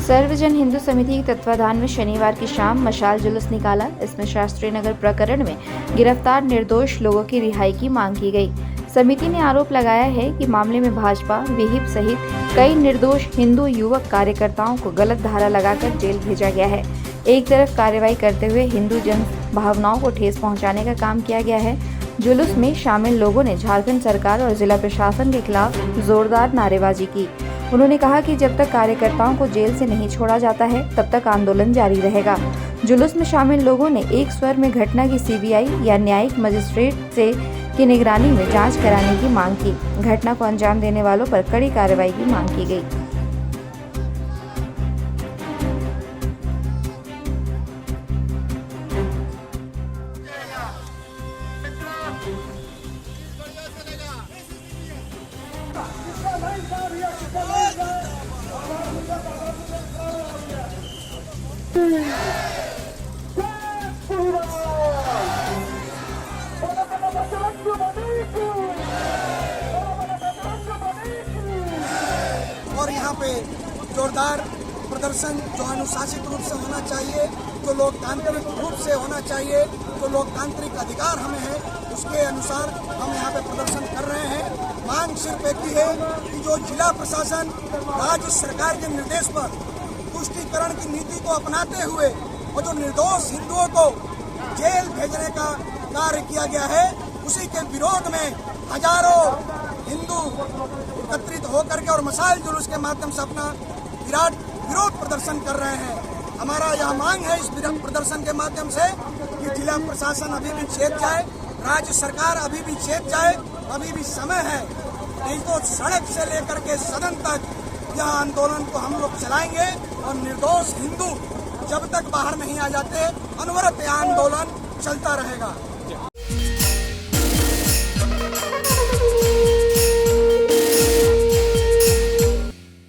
सर्वजन हिंदू समिति के तत्वाधान में शनिवार की शाम मशाल जुलूस निकाला। इसमें शास्त्री नगर प्रकरण में गिरफ्तार निर्दोष लोगों की रिहाई की मांग की गई। समिति ने आरोप लगाया है कि मामले में भाजपा, विहिप सहित कई निर्दोष हिंदू युवक कार्यकर्ताओं को गलत धारा लगाकर जेल भेजा गया है। एक तरफ कार्रवाई करते हुए हिंदू जन भावनाओं को ठेस पहुंचाने का काम किया गया है। जुलूस में शामिल लोगों ने झारखंड सरकार और जिला प्रशासन के खिलाफ जोरदार नारेबाजी की। उन्होंने कहा कि जब तक कार्यकर्ताओं को जेल से नहीं छोड़ा जाता है तब तक आंदोलन जारी रहेगा। जुलूस में शामिल लोगों ने एक स्वर में घटना की सीबीआई या न्यायिक मजिस्ट्रेट से की निगरानी में जांच कराने की मांग की। घटना को अंजाम देने वालों पर कड़ी कार्रवाई की मांग की गई। और यहाँ पे जोरदार प्रदर्शन जो अनुशासित रूप से होना चाहिए, जो लोकतांत्रिक रूप से होना चाहिए, जो लोकतांत्रिक अधिकार हमें है, उसके अनुसार हम यहाँ पे प्रदर्शन कर रहे हैं। मांग सिर्फ एक ही है कि जो जिला प्रशासन राज्य सरकार के निर्देश पर तुष्टीकरण की नीति को अपनाते हुए वो जो निर्दोष हिंदुओं को जेल भेजने का कार्य किया गया है, उसी के विरोध में हजारों हिंदू एकत्रित होकर के और मशाल जुलूस के माध्यम से अपना विरोध प्रदर्शन कर रहे हैं। हमारा यह मांग है इस प्रदर्शन के माध्यम से कि जिला प्रशासन अभी भी चेत जाए, राज्य सरकार अभी भी चेत जाए, अभी भी समय है। नहीं तो सड़क से लेकर के सदन तक यह आंदोलन को हम लोग चलाएंगे और निर्दोष हिंदू जब तक बाहर नहीं आ जाते अनवरत यह आंदोलन चलता रहेगा।